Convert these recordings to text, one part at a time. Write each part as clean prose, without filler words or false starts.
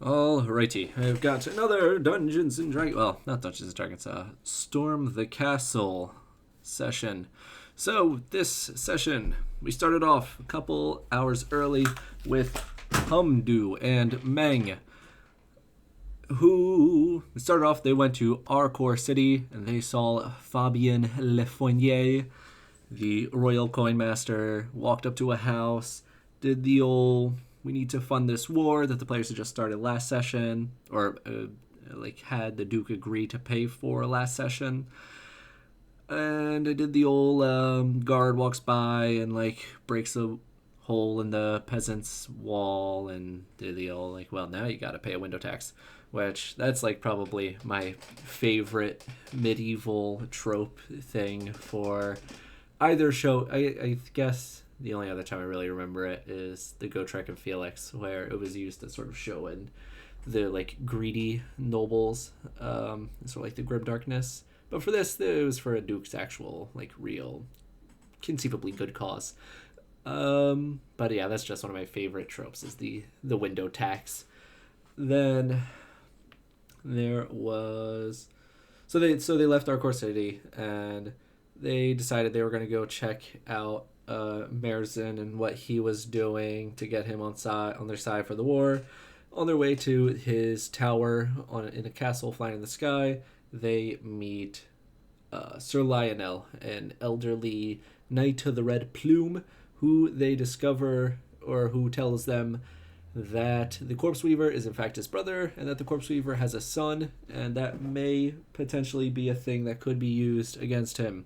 Alrighty, I've got another Dungeons and Dragons. Well, not Dungeons and Dragons. Storm the Castle session. So this session, we started off a couple hours early with Humdu and Meng, who started off. They went to Arcor City and they saw Fabien Lefournier, the royal coin master, walked up to a house, did the old "we need to fund this war" that the players had just started last session, or had the Duke agree to pay for last session. And I did the old guard walks by and breaks a hole in the peasant's wall, and did the old well, now you gotta pay a window tax, which that's probably my favorite medieval trope thing for either show. I guess the only other time I really remember it is the Gotrek and Felix, where it was used to sort of show in the greedy nobles, sort of the grim darkness. But for this, it was for a duke's actual real, conceivably good cause. But yeah, that's just one of my favorite tropes, is the window tax. Then there was so they left Arcor City and they decided they were going to go check out Merzin and what he was doing to get him on their side for the war. On their way to his tower in a castle flying in the sky, they meet Sir Lionel, an elderly knight of the Red Plume, who they discover, or who tells them that the Corpse Weaver is in fact his brother, and that the Corpse Weaver has a son, and that may potentially be a thing that could be used against him.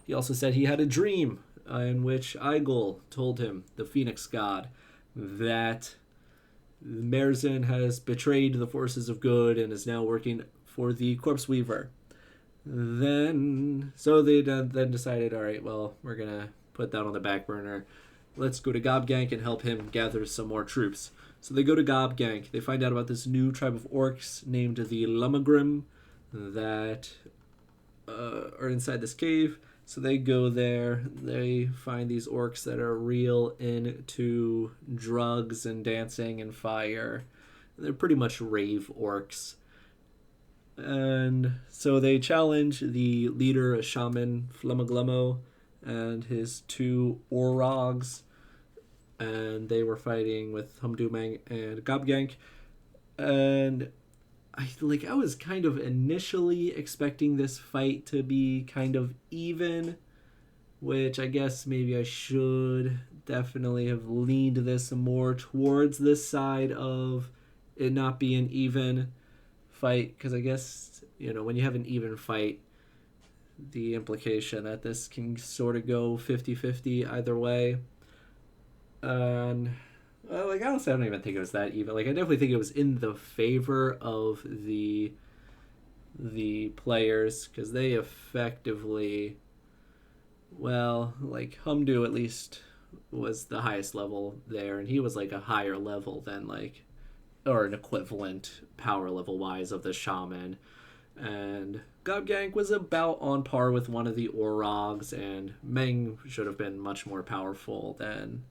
He also said he had a dream in which Igel told him, the Phoenix God, that Merzin has betrayed the forces of good and is now working for the Corpse Weaver. So they then decided, all right, well, we're gonna put that on the back burner. Let's go to Gobgank and help him gather some more troops. So they go to Gobgank. They find out about this new tribe of orcs named the Lumagrim that are inside this cave. So they go there. They find these orcs that are real into drugs and dancing and fire. They're pretty much rave orcs. And so they challenge the leader, a shaman, Flumaglumo, and his two Orogs. And they were fighting with Humdumang and Gobgank. And I was kind of initially expecting this fight to be kind of even, which I guess maybe I should definitely have leaned this more towards this side of it not being even fight, because I guess, when you have an even fight, the implication that this can sort of go 50-50 either way. And honestly, I don't even think it was that even. I definitely think it was in the favor of the players, because they effectively, Humdu at least was the highest level there, and he was a higher level than or an equivalent power level wise of the shaman. And Gobgank was about on par with one of the Orogs, and Meng should have been much more powerful than,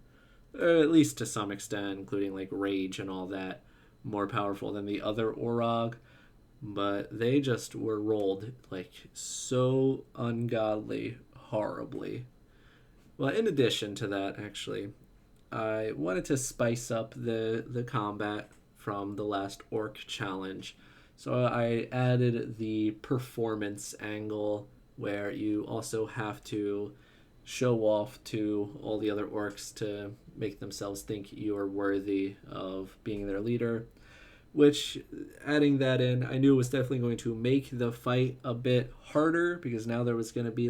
at least to some extent, including rage and all that, more powerful than the other Orog. But they just were rolled so ungodly horribly. Well, in addition to that, actually, I wanted to spice up the combat from the last orc challenge. So I added the performance angle, where you also have to show off to all the other orcs to make themselves think you are worthy of being their leader. Which, adding that in, I knew was definitely going to make the fight a bit harder, because now there was going to be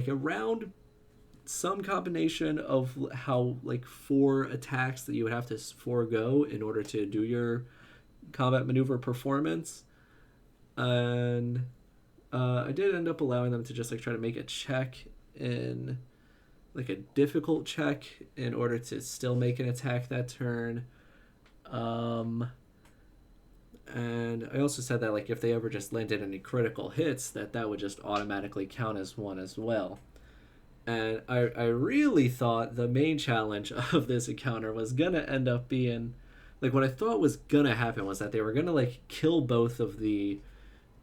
around some combination of how 4 attacks that you would have to forego in order to do your combat maneuver performance. And I did end up allowing them to just try to make a check in a difficult check in order to still make an attack that turn. And I also said that if they ever just landed any critical hits, that would just automatically count as one as well. And I really thought the main challenge of this encounter was gonna end up being like what I thought was gonna happen was that they were gonna like kill both of the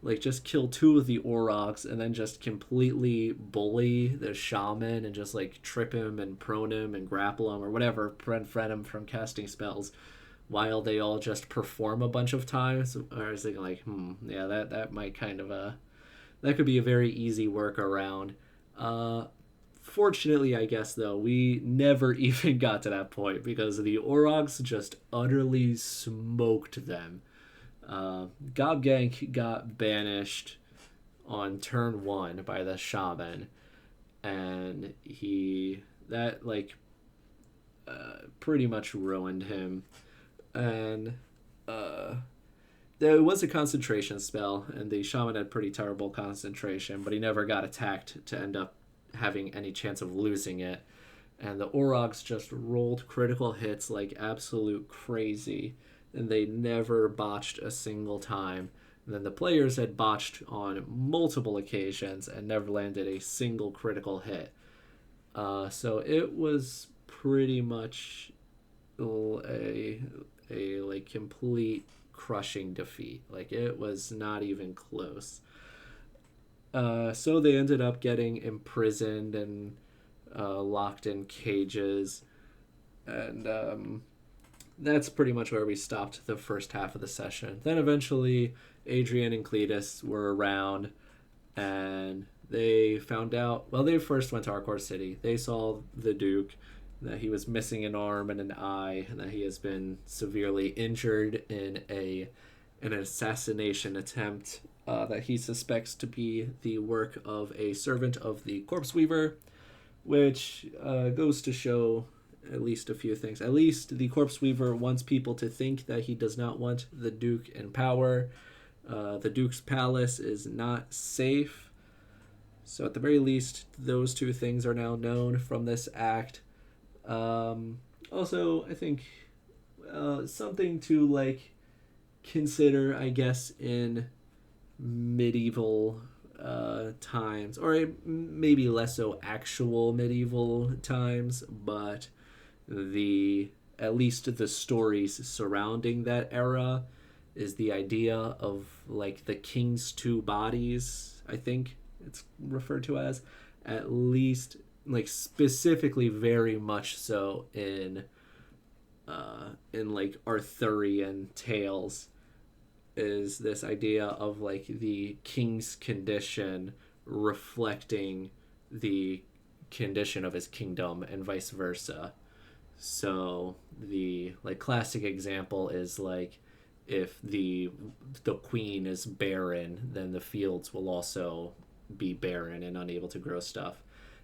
like just kill two of the Orogs and then just completely bully the shaman and just like trip him and prone him and grapple him or whatever, prevent him from casting spells while they all just perform a bunch of times. Or I was thinking like, yeah, that might kind of that could be a very easy workaround. Fortunately, I guess though, we never even got to that point because the Orogs just utterly smoked them. Gobgank got banished on turn 1 by the shaman, and that like pretty much ruined him. And there was a concentration spell, and the shaman had pretty terrible concentration, but he never got attacked to end up having any chance of losing it. And the Orogs just rolled critical hits like absolute crazy, and they never botched a single time. And then the players had botched on multiple occasions and never landed a single critical hit. So it was pretty much a like complete crushing defeat. Like it was not even close. So they ended up getting imprisoned and locked in cages, and that's pretty much where we stopped the first half of the session. Then eventually Adrian and Cletus were around, and they found out, well, they first went to Arcor City. They saw the Duke, that he was missing an arm and an eye, and that he has been severely injured in an assassination attempt that he suspects to be the work of a servant of the Corpse Weaver, which goes to show at least a few things. At least the Corpse Weaver wants people to think that he does not want the Duke in power. The Duke's palace is not safe. So at the very least, those two things are now known from this act. Also, I think something to like consider, I guess, in medieval times, or maybe less so actual medieval times, but at least the stories surrounding that era is the idea of like the king's two bodies, I think it's referred to as, at least like specifically very much so in like Arthurian tales, is this idea of like the king's condition reflecting the condition of his kingdom and vice versa. So the like classic example is like if the queen is barren, then the fields will also be barren and unable to grow stuff.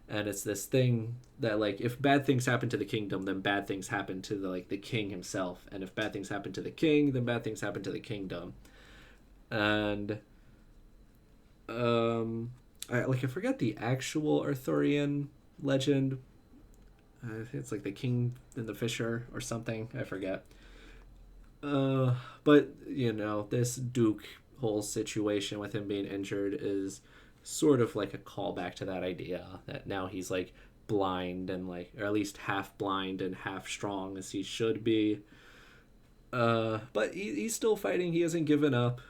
And it's this thing that like if bad things happen to the kingdom, then bad things happen to the king himself, and if bad things happen to the king, then bad things happen to the kingdom. And I forget the actual Arthurian legend. I think it's like the king and the fisher or something. I forget. But you know, this Duke whole situation with him being injured is sort of like a callback to that idea that now he's like blind and like, or at least half blind and half strong as he should be. But he's still fighting. He hasn't given up.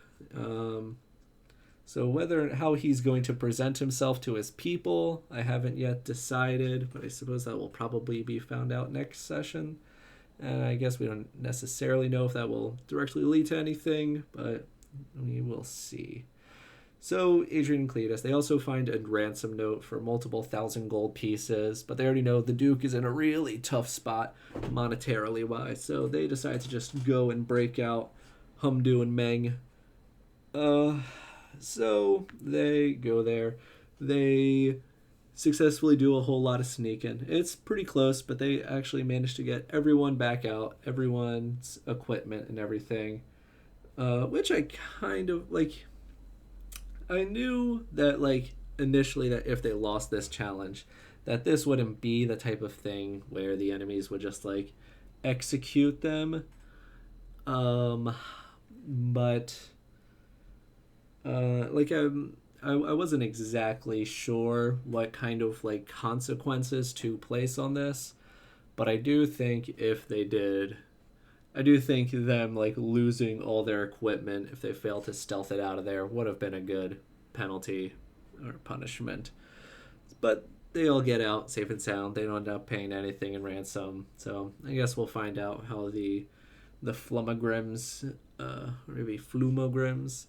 So how he's going to present himself to his people, I haven't yet decided, but I suppose that will probably be found out next session. And I guess we don't necessarily know if that will directly lead to anything, but we will see. So Adrian and Cletus, they also find a ransom note for multiple 1,000 gold pieces, but they already know the Duke is in a really tough spot monetarily wise, so they decide to just go and break out Humdu and Meng. So they go there. They successfully do a whole lot of sneaking. It's pretty close, but they actually manage to get everyone back out, everyone's equipment and everything, which I kind of like. I knew that like initially that if they lost this challenge, that this wouldn't be the type of thing where the enemies would just like execute them. But I wasn't exactly sure what kind of like consequences to place on this, but I do think if they did I do think them like losing all their equipment if they fail to stealth it out of there would have been a good penalty or punishment. But they all get out safe and sound. They don't end up paying anything in ransom. So I guess we'll find out how the Flumagrims, or maybe Flumogrims,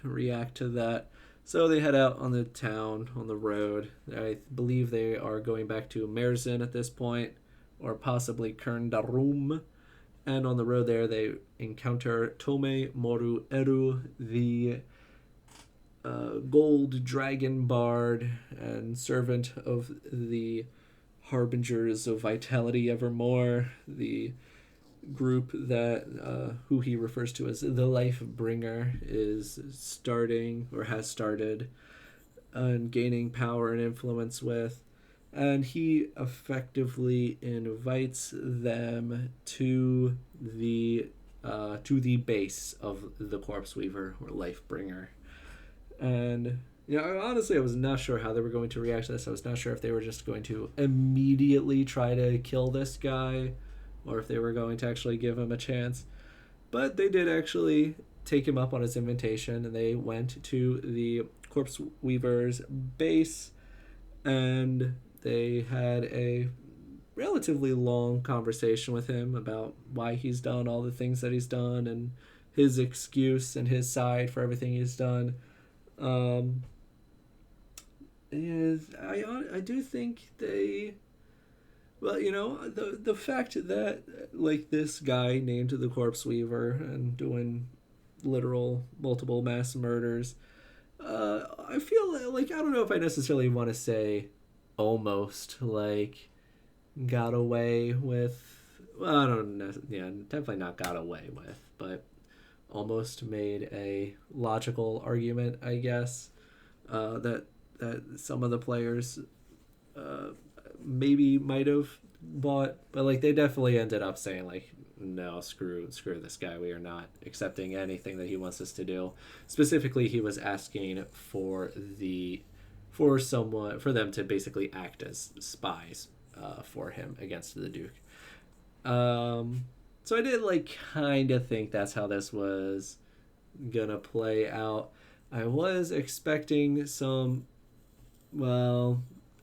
react to that. So they head out on the town, on the road. I believe they are going back to Mersin at this point, or possibly Kerndarum. And on the road there, they encounter Tome Moru Eru, the gold dragon bard and servant of the Harbingers of Vitality Evermore, the group that who he refers to as the Life Bringer is starting or has started and gaining power and influence with, and he effectively invites them to the base of the Corpse Weaver or Life Bringer. And honestly, I was not sure how they were going to react to this. I was not sure if they were just going to immediately try to kill this guy or if they were going to actually give him a chance. But they did actually take him up on his invitation, and they went to the Corpse Weaver's base, and they had a relatively long conversation with him about why he's done all the things that he's done and his excuse and his side for everything he's done. I do think they, well, the fact that like this guy named the Corpse Weaver and doing literal multiple mass murders, I feel like I don't know if I necessarily want to say almost like got away with. Well, I don't know. Yeah, definitely not got away with, but almost made a logical argument, I guess, that some of the players maybe might have bought, but like they definitely ended up saying like, no, screw this guy. We are not accepting anything that he wants us to do. Specifically, he was asking for them to basically act as spies for him against the Duke. So I did like kind of think that's how this was gonna play out. I was expecting some,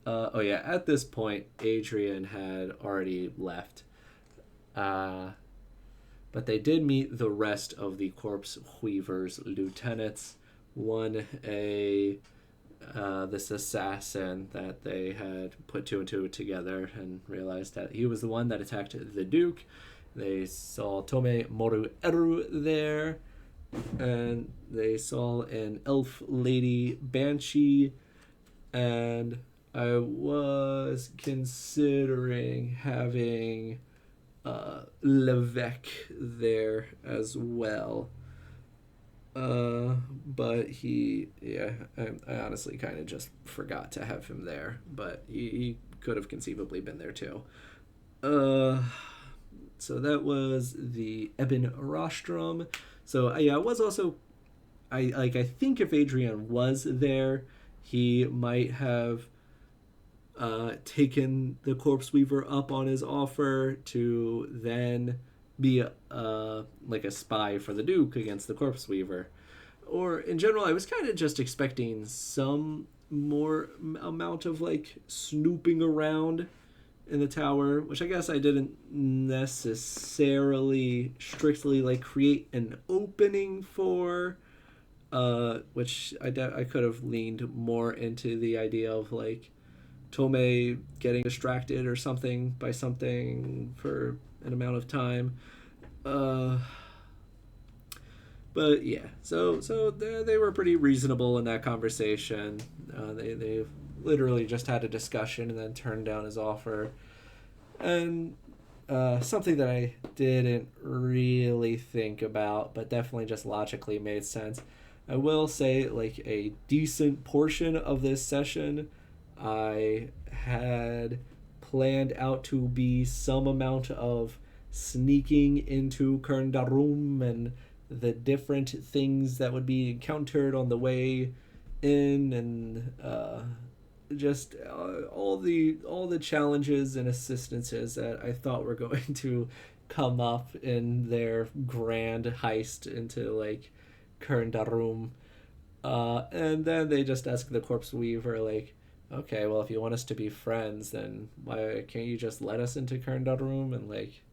at this point Adrian had already left, but they did meet the rest of the Corpse Weaver's lieutenants. One, this assassin that they had put two and two together and realized that he was the one that attacked the Duke. They saw Tome Moru Eru there, and they saw an elf lady Banshee, and I was considering having Levesque there as well. But I honestly kind of just forgot to have him there, but he could have conceivably been there too. So that was the Eben Rostrum. So I was also, I think if Adrian was there, he might have taken the Corpse Weaver up on his offer to then be like a spy for the Duke against the Corpse Weaver. Or in general, I was kind of just expecting some more amount of like snooping around in the tower, which I guess I didn't necessarily strictly like create an opening for, which I could have leaned more into the idea of like Tome getting distracted or something by something for an amount of time. But yeah, so they were pretty reasonable in that conversation. They literally just had a discussion and then turned down his offer. And something that I didn't really think about, but definitely just logically made sense. I will say, like, a decent portion of this session I had planned out to be some amount of sneaking into Kerndarum and the different things that would be encountered on the way in, and just all the challenges and assistances that I thought were going to come up in their grand heist into like Kern Darum. And then they just ask the corpse weaver like, okay, well if you want us to be friends, then why can't you just let us into Kern Darum and like,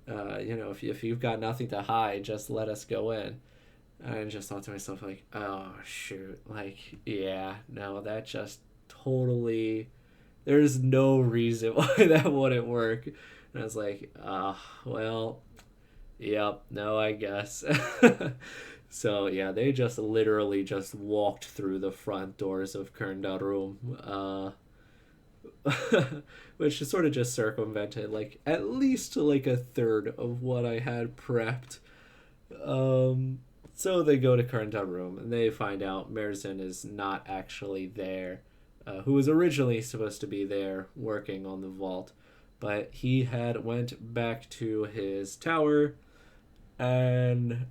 if you've got nothing to hide, just let us go in. I just thought to myself, like, oh, shoot. Like, yeah, no, that just totally. There's no reason why that wouldn't work. And I was like, well, yep, no, I guess. So, yeah, they just literally just walked through the front doors of Kerndarum, which sort of just circumvented, like, at least, like, a third of what I had prepped. So they go to Karnta room and they find out Merzin is not actually there, who was originally supposed to be there working on the vault, but he had went back to his tower, and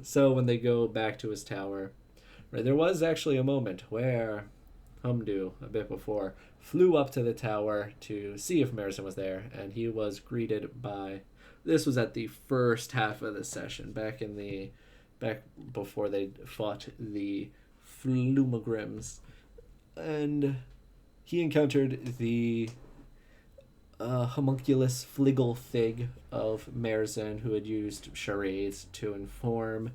so when they go back to his tower, right, there was actually a moment where Humdu, a bit before, flew up to the tower to see if Merzin was there, and he was greeted by. This was at the first half of the session, back before they fought the Flumagrims, and he encountered the homunculus Fligglefig of Merzin, who had used charades to inform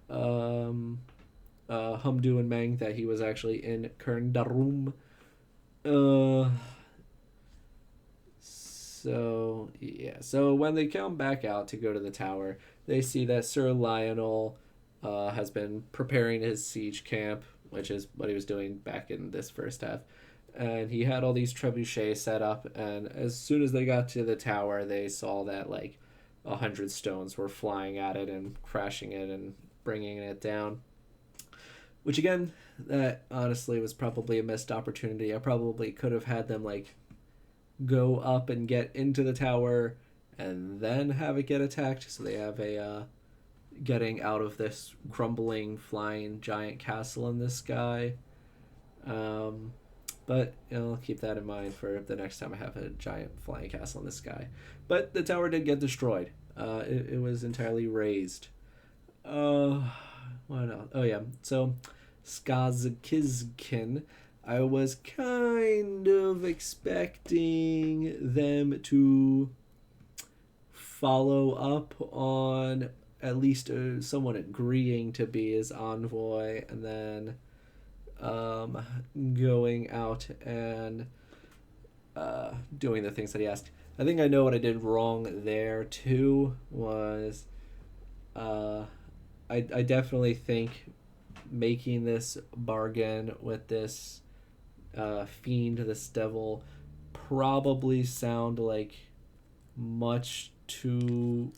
Humdu and Meng that he was actually in Kerndarum. So when they come back out to go to the tower, they see that Sir Lionel has been preparing his siege camp, which is what he was doing back in this first half. And he had all these trebuchets set up, and as soon as they got to the tower, they saw that like 100 stones were flying at it and crashing it and bringing it down. Which again, that honestly was probably a missed opportunity. I probably could have had them like go up and get into the tower and then have it get attacked, so they have a getting out of this crumbling flying giant castle in the sky. But I'll keep that in mind for the next time I have a giant flying castle in the sky. But the tower did get destroyed. It was entirely razed. What else? Oh yeah, so Skazkizkin, I was kind of expecting them to follow up on at least someone agreeing to be his envoy, and then going out and doing the things that he asked. I think I know what I did wrong there too. Was I definitely think making this bargain with this fiend, this devil, probably sound like much too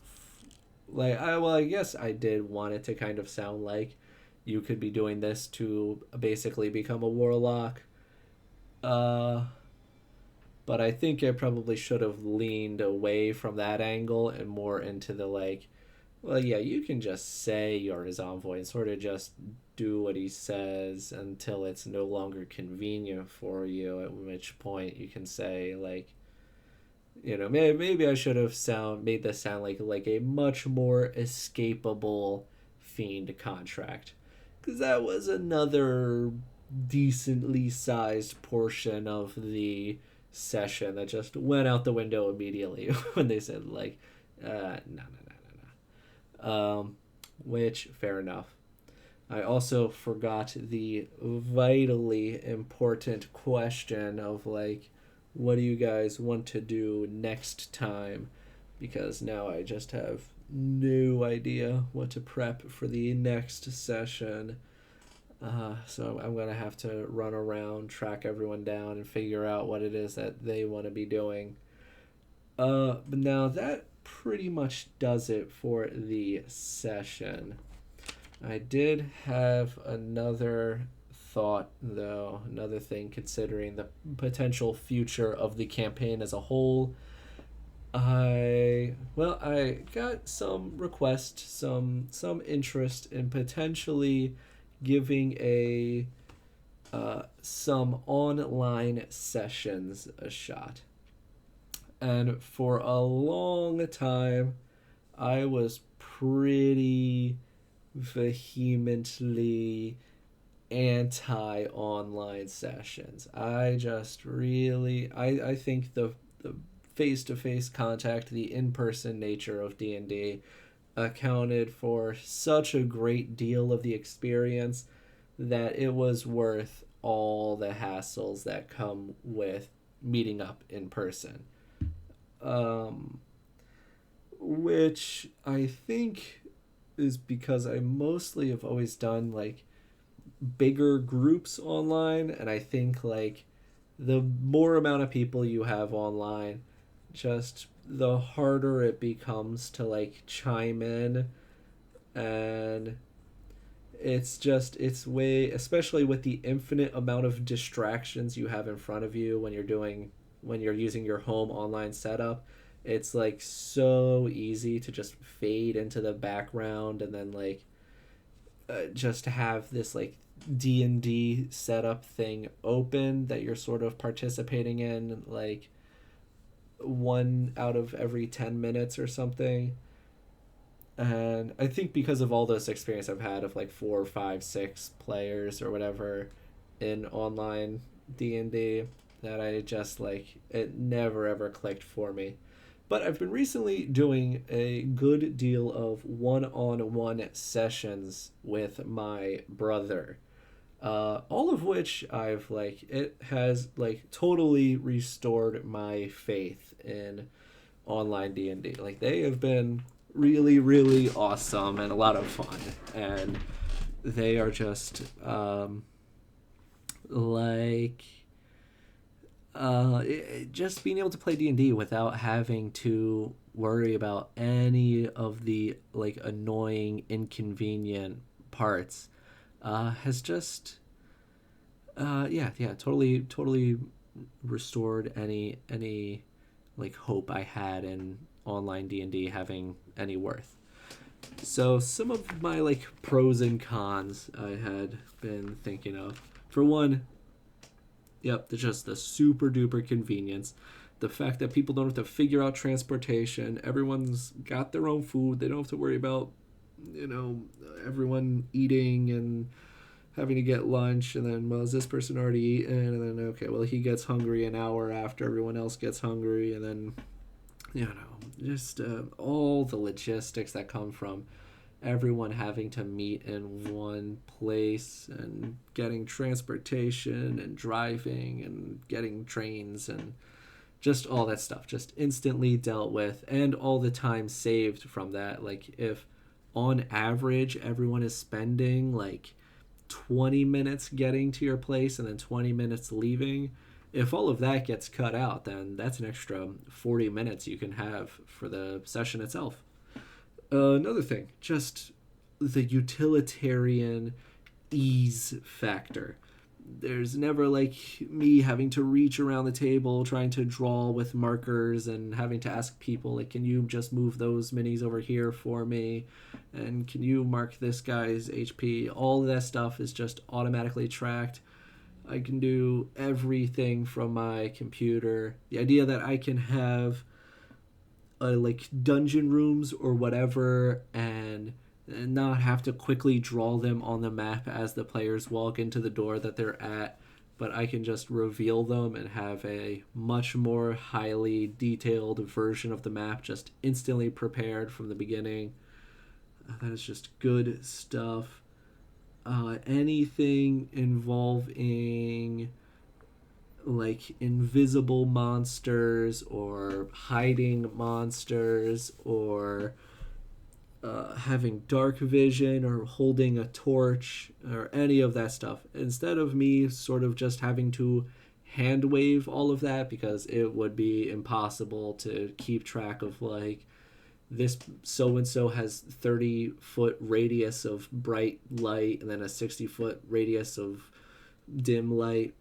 I guess I did want it to kind of sound like you could be doing this to basically become a warlock. But I think I probably should have leaned away from that angle and more into the like, well, yeah, you can just say you're his envoy and sort of just do what he says until it's no longer convenient for you, at which point you can say, like, maybe I should have made this sound like a much more escapable fiend contract. Because that was another decently sized portion of the session that just went out the window immediately when they said, like, no. Which, fair enough. I also forgot the vitally important question of, like, what do you guys want to do next time? Because now I just have no idea what to prep for the next session. So I'm going to have to run around, track everyone down, and figure out what it is that they want to be doing. But now that pretty much does it for the session. I did have another thought, though, another thing considering the potential future of the campaign as a whole. I got some request, some interest in potentially giving a some online sessions a shot. And for a long time, I was pretty vehemently anti online sessions. I just really I think the face to face contact, the in person nature of D&D accounted for such a great deal of the experience that it was worth all the hassles that come with meeting up in person. Um, which I think is because I mostly have always done like bigger groups online, and I think like the more amount of people you have online, just the harder it becomes to like chime in. And it's way, especially with the infinite amount of distractions you have in front of you when you're using your home online setup, it's like so easy to just fade into the background and then like just have this like D&D setup thing open that you're sort of participating in like one out of every 10 minutes or something. And I think because of all this experience I've had of like 4, 5, 6 players or whatever in online D&D, that I just like it never ever clicked for me. But I've been recently doing a good deal of one-on-one sessions with my brother. All of which I've like it has like totally restored my faith in online D&D. Like they have been really really awesome and a lot of fun, and they are just like just being able to play D&D without having to worry about any of the like annoying inconvenient parts has just totally restored any like hope I had in online D&D having any worth. So some of my like pros and cons I had been thinking of. For one, yep, just the super duper convenience. The fact that people don't have to figure out transportation. Everyone's got their own food. They don't have to worry about, everyone eating and having to get lunch. And then, well, is this person already eaten? And then, okay, well, he gets hungry an hour after everyone else gets hungry. And then, just all the logistics that come from everyone having to meet in one place and getting transportation and driving and getting trains and just all that stuff just instantly dealt with, and all the time saved from that. Like if on average everyone is spending like 20 minutes getting to your place and then 20 minutes leaving, if all of that gets cut out, then that's an extra 40 minutes you can have for the session itself. Another thing, just the utilitarian ease factor. There's never like me having to reach around the table trying to draw with markers and having to ask people like, can you just move those minis over here for me, and can you mark this guy's HP. All of that stuff is just automatically tracked. I can do everything from my computer. The idea that I can have like dungeon rooms or whatever and not have to quickly draw them on the map as the players walk into the door that they're at, but I can just reveal them and have a much more highly detailed version of the map just instantly prepared from the beginning. That is just good stuff. Anything involving like invisible monsters or hiding monsters or having dark vision or holding a torch or any of that stuff, instead of me sort of just having to hand wave all of that, because it would be impossible to keep track of like this so and so has 30-foot radius of bright light and then a 60-foot radius of dim light.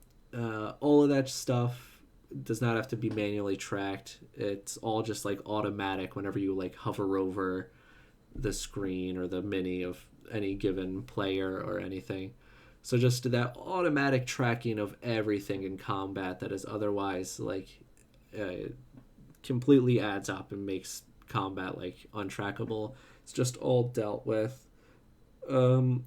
All of that stuff does not have to be manually tracked. It's all just like automatic whenever you like hover over the screen or the mini of any given player or anything. So just that automatic tracking of everything in combat that is otherwise like completely adds up and makes combat like untrackable. It's just all dealt with. I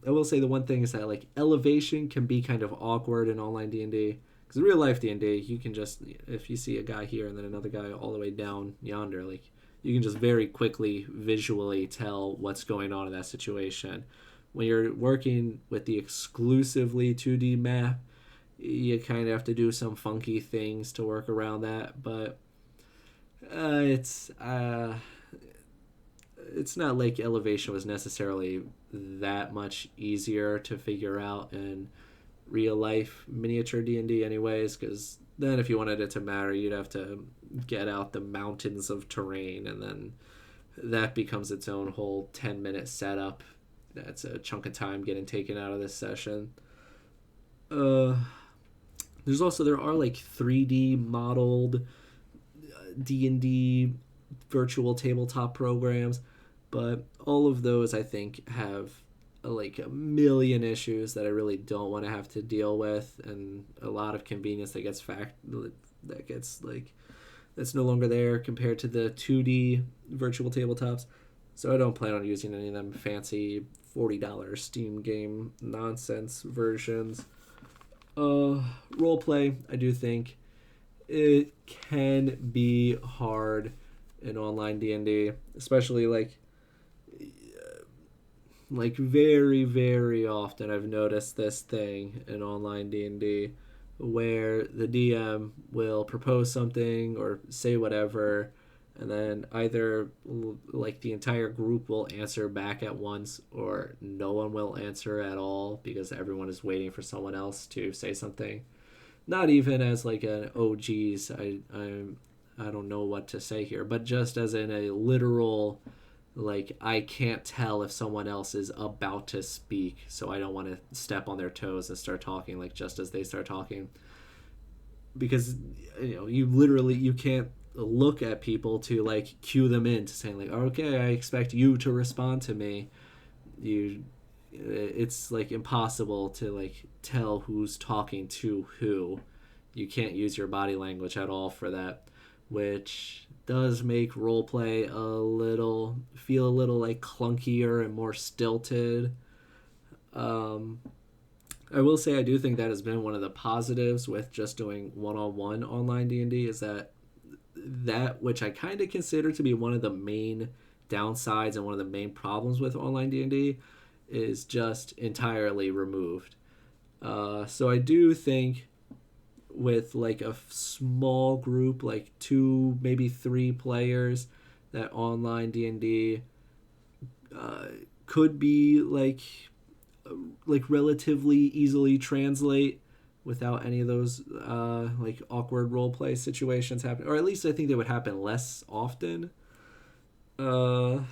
will say the one thing is that like elevation can be kind of awkward in online D&D, because in real life D&D you can just, if you see a guy here and then another guy all the way down yonder, like you can just very quickly visually tell what's going on in that situation. When you're working with the exclusively 2D map, you kind of have to do some funky things to work around that, but it's not like elevation was necessarily that much easier to figure out in real life miniature D&D anyways, because then if you wanted it to matter, you'd have to get out the mountains of terrain, and then that becomes its own whole 10-minute setup. That's a chunk of time getting taken out of this session. There are like 3D modeled D&D virtual tabletop programs, but all of those I think have like a million issues that I really don't want to have to deal with, and a lot of convenience that gets that's no longer there compared to the 2D virtual tabletops. So I don't plan on using any of them fancy $40 Steam game nonsense versions. Roleplay, I do think it can be hard in online D&D, especially like very, very often I've noticed this thing in online D&D where the DM will propose something or say whatever, and then either like the entire group will answer back at once, or no one will answer at all because everyone is waiting for someone else to say something. Not even as like an oh geez, I don't know what to say here, but just as in a literal, like, I can't tell if someone else is about to speak, so I don't want to step on their toes and start talking like just as they start talking, because you can't look at people to like cue them in to saying like, okay, I expect you to respond to me. It's like impossible to like tell who's talking to who. You can't use your body language at all for that, which does make roleplay feel a little like clunkier and more stilted. I will say I do think that has been one of the positives with just doing one-on-one online D&D, is that which I kind of consider to be one of the main downsides and one of the main problems with online D&D is just entirely removed. So I do think with like a small group, like 2 maybe 3 players, that online D&D could be like relatively easily translate without any of those like awkward role play situations happen, or at least I think they would happen less often. And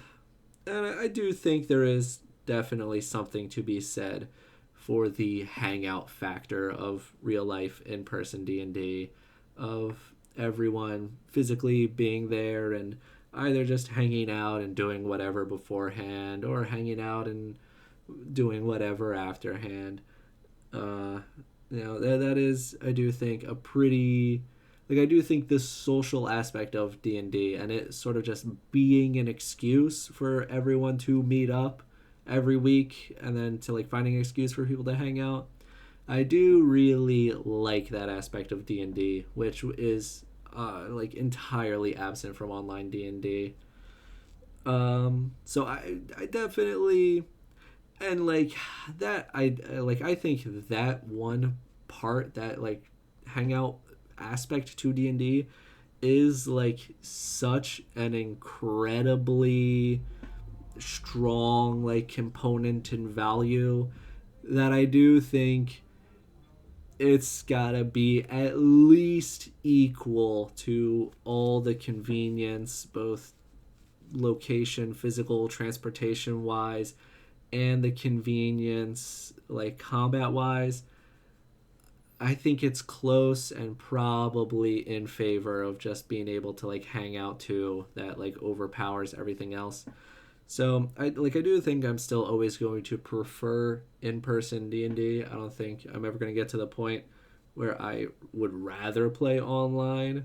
I do think there is definitely something to be said for the hangout factor of real life in-person D&D, of everyone physically being there and either just hanging out and doing whatever beforehand, or hanging out and doing whatever afterhand. That is, I do think, a pretty, like, I do think this social aspect of D&D and it sort of just being an excuse for everyone to meet up every week, and then to like finding an excuse for people to hang out, I do really like that aspect of D&D, which is like entirely absent from online D&D. So I definitely, and like that, I think that one part, that like hangout aspect to D&D is like such an incredibly strong like component and value that I do think it's gotta be at least equal to all the convenience, both location, physical, transportation wise, and the convenience like combat wise. I think it's close and probably in favor of just being able to like hang out too, that like overpowers everything else. So I do think I'm still always going to prefer in-person D&D. I don't think I'm ever going to get to the point where I would rather play online.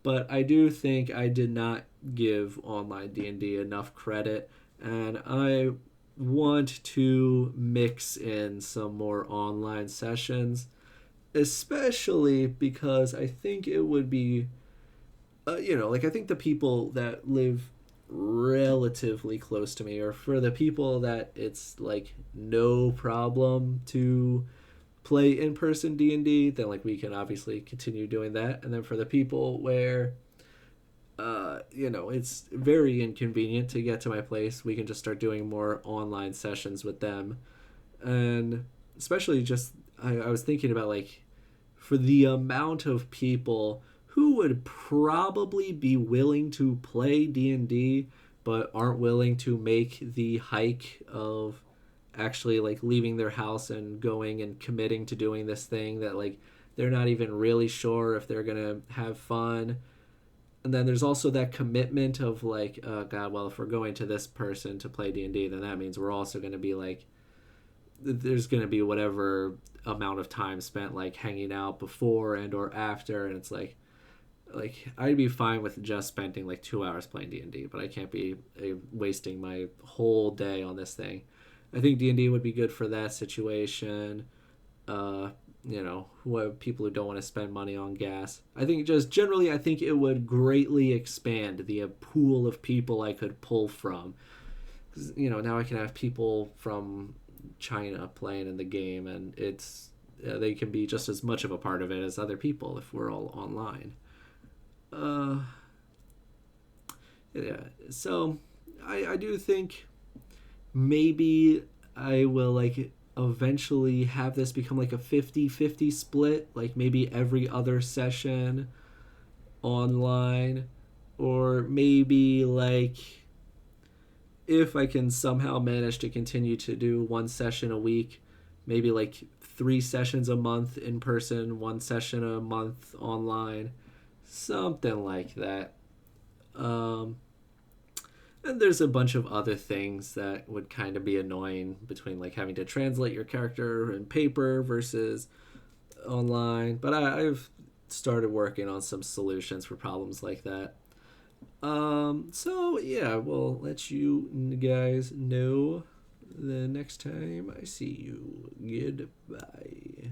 But I do think I did not give online D&D enough credit, and I want to mix in some more online sessions, especially because I think it would be, I think the people that live relatively close to me, or for the people that it's like no problem to play in person D&D, then like we can obviously continue doing that. And then for the people where it's very inconvenient to get to my place, we can just start doing more online sessions with them. And especially just I was thinking about like for the amount of people who would probably be willing to play D&D but aren't willing to make the hike of actually like leaving their house and going and committing to doing this thing that like they're not even really sure if they're gonna have fun. And then there's also that commitment of like, oh god, well, if we're going to this person to play D&D, then that means we're also going to be like, there's going to be whatever amount of time spent like hanging out before and or after. And it's like I'd be fine with just spending like 2 hours playing D&D, but I can't be wasting my whole day on this thing. I think D&D would be good for that situation. uh what people who don't want to spend money on gas. I think just generally, I think it would greatly expand the pool of people I could pull from. 'Cause, now I can have people from China playing in the game, and they can be just as much of a part of it as other people if we're all online. Uh, yeah. So I do think maybe I will like eventually have this become like a 50-50 split, like maybe every other session online, or maybe like if I can somehow manage to continue to do one session a week, maybe like 3 sessions a month in person, 1 session a month online, something like that. um And there's a bunch of other things that would kind of be annoying between like having to translate your character in paper versus online. But I've started working on some solutions for problems like that. So yeah, we'll let you guys know the next time I see you. Goodbye.